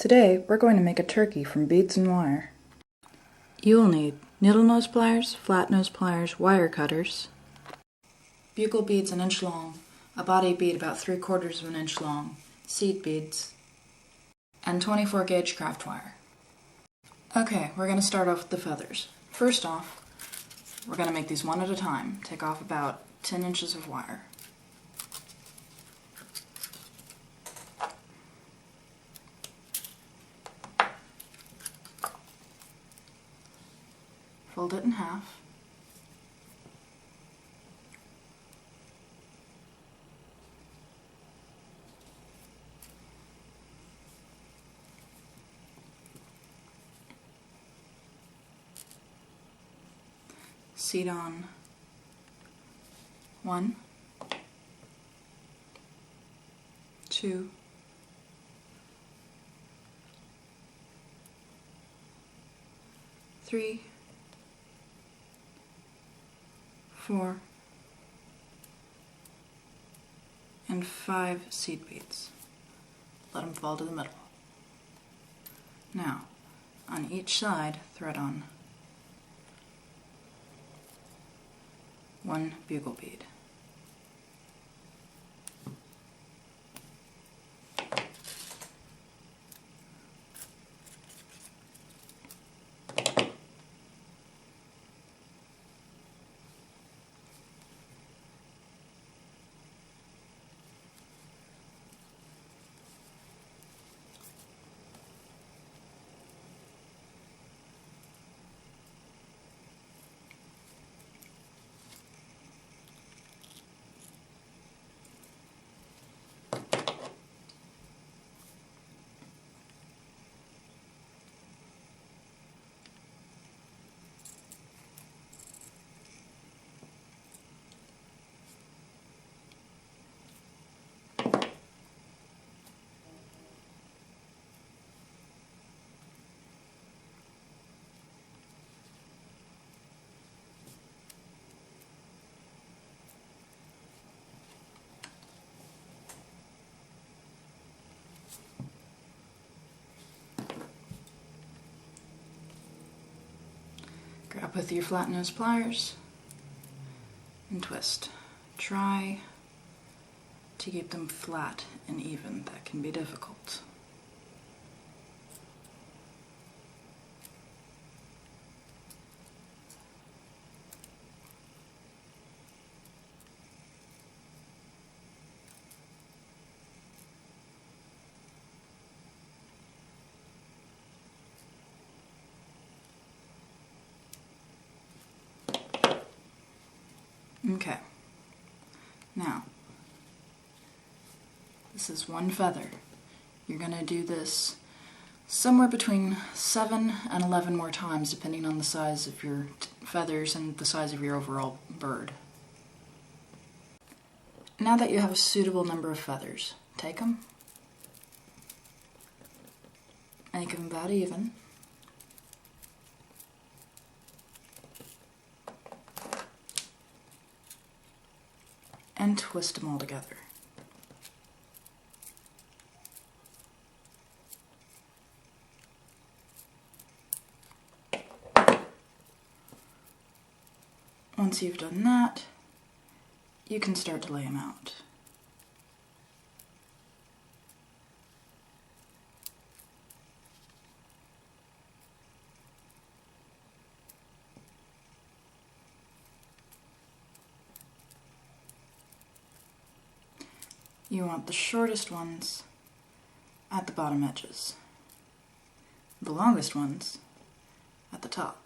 Today, we're going to make a turkey from beads and wire. You will need needle nose pliers, flat nose pliers, wire cutters, bugle beads an inch long, a body bead about 3/4 of an inch long, seed beads, and 24 gauge craft wire. Okay, we're going to start off with the feathers. First off, we're going to make these one at a time. Take off about 10 inches of wire. Fold it in half. Seed on 1, 2, 3, 4, and 5 seed beads. Let them fall to the middle. Now, on each side, thread on 1 bugle bead. Grab with your flat nose pliers and twist. Try to keep them flat and even. That can be difficult. Okay, now, this is 1 feather. You're going to do this somewhere between 7 and 11 more times, depending on the size of your feathers and the size of your overall bird. Now that you have a suitable number of feathers, take them, make them about even. And twist them all together. Once you've done that, you can start to lay them out. You want the shortest ones at the bottom edges, the longest ones at the top.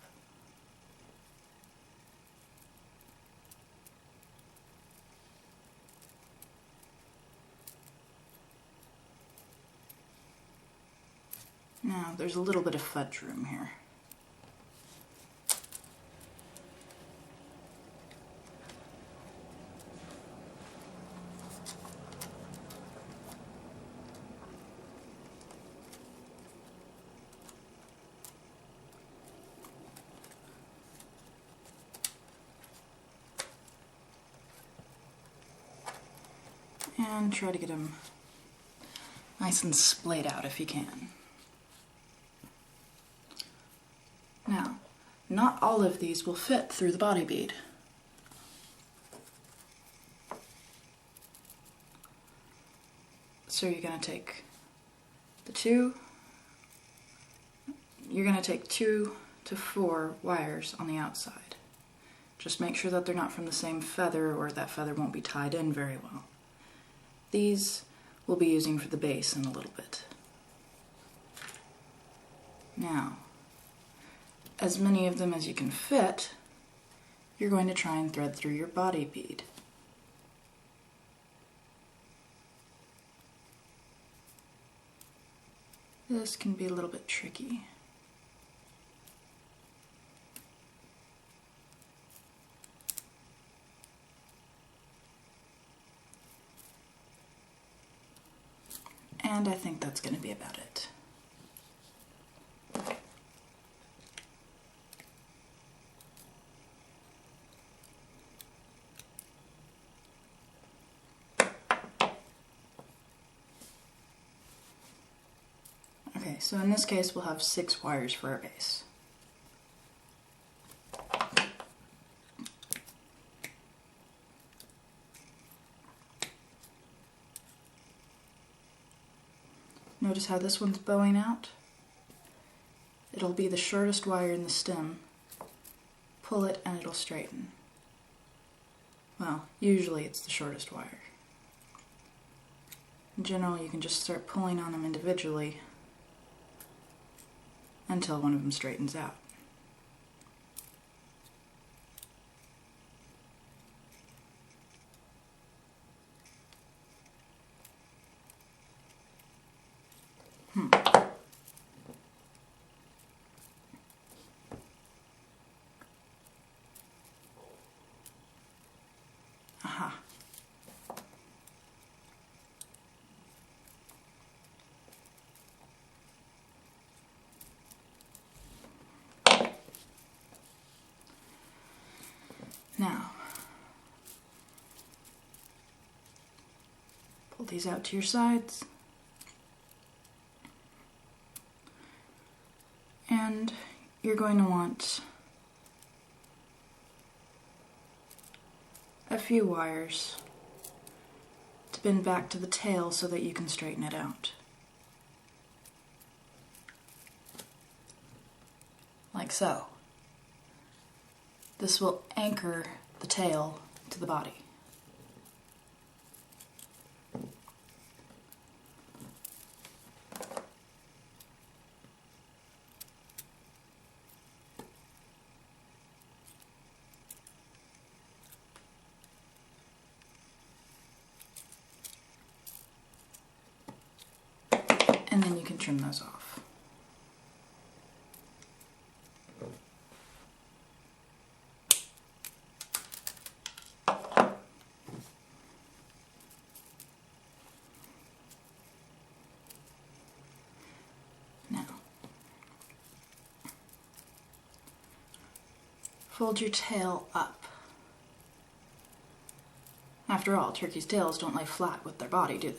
Now, there's a little bit of fudge room here. And try to get them nice and splayed out if you can. Now, not all of these will fit through the body bead. So you're going to take you're going to take 2 to 4 wires on the outside. Just make sure that they're not from the same feather, or that feather won't be tied in very well. These we'll be using for the base in a little bit. Now, as many of them as you can fit, you're going to try and thread through your body bead. This can be a little bit tricky. And I think that's going to be about it. Okay, so in this case we'll have 6 wires for our base. Notice how this one's bowing out? It'll be the shortest wire in the stem. Pull it and it'll straighten. Well, usually it's the shortest wire. In general, you can just start pulling on them individually until one of them straightens out. Aha. Now, pull these out to your sides. And you're going to want a few wires to bend back to the tail so that you can straighten it out. Like so. This will anchor the tail to the body. And then you can trim those off. Now, fold your tail up. After all, turkeys' tails don't lay flat with their body, do they?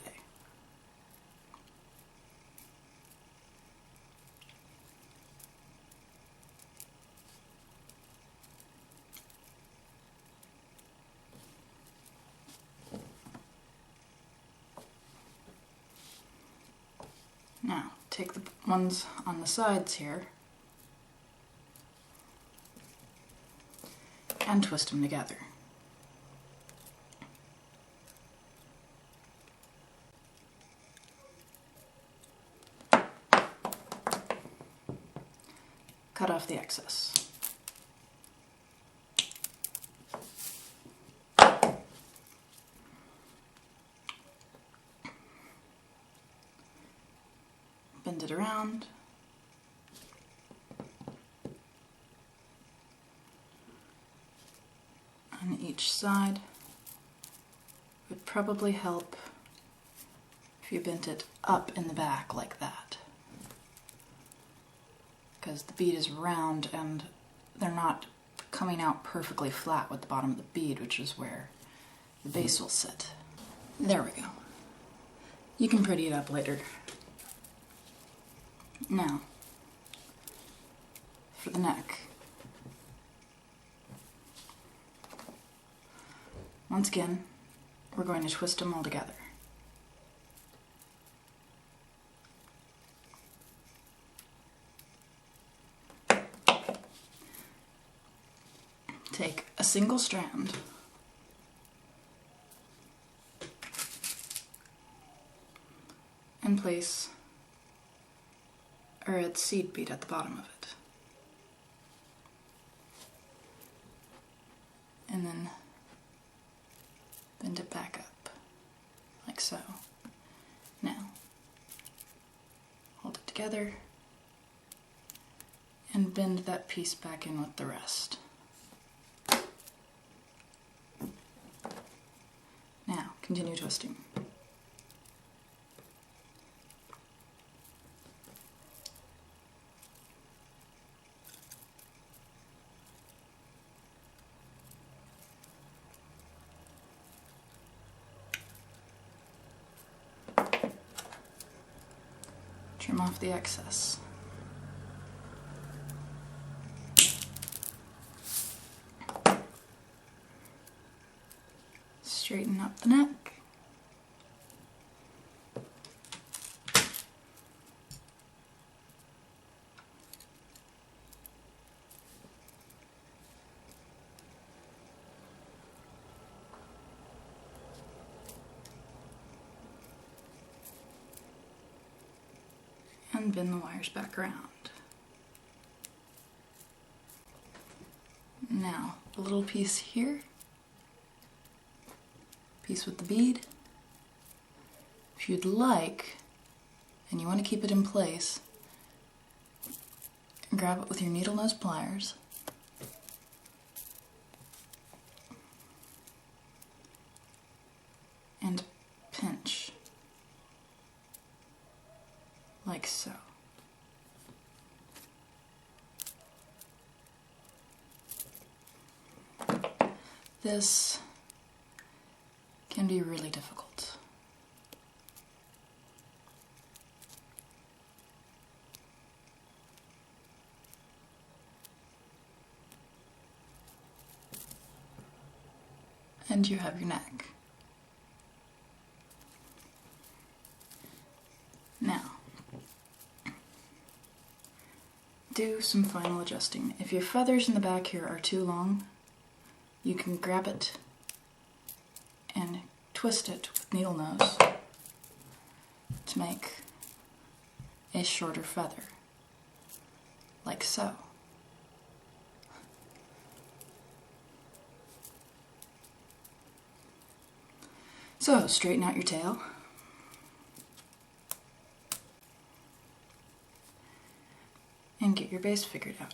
Now, take the ones on the sides here and twist them together. Cut off the excess. Bend it around. On each side. Would probably help if you bent it up in the back like that, because the bead is round and they're not coming out perfectly flat with the bottom of the bead, which is where the base will sit. There we go. You can pretty it up later. Now, for the neck. Once again, we're going to twist them all together. Take a single strand and place a red seed bead at the bottom of it. And then bend it back up, like so. Now, hold it together and bend that piece back in with the rest. Now, continue twisting. Trim off the excess. Straighten up the neck. And bend the wires back around. Now, a little piece here, piece with the bead. If you'd like, and you want to keep it in place, grab it with your needle nose pliers and pinch. Like so. This can be really difficult. And you have your neck. Now, do some final adjusting. If your feathers in the back here are too long, you can grab it and twist it with needle nose to make a shorter feather, like so. So, straighten out your tail. And get your base figured out.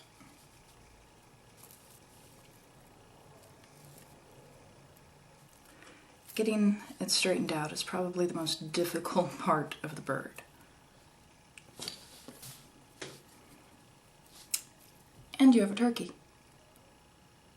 Getting it straightened out is probably the most difficult part of the bird. And you have a turkey.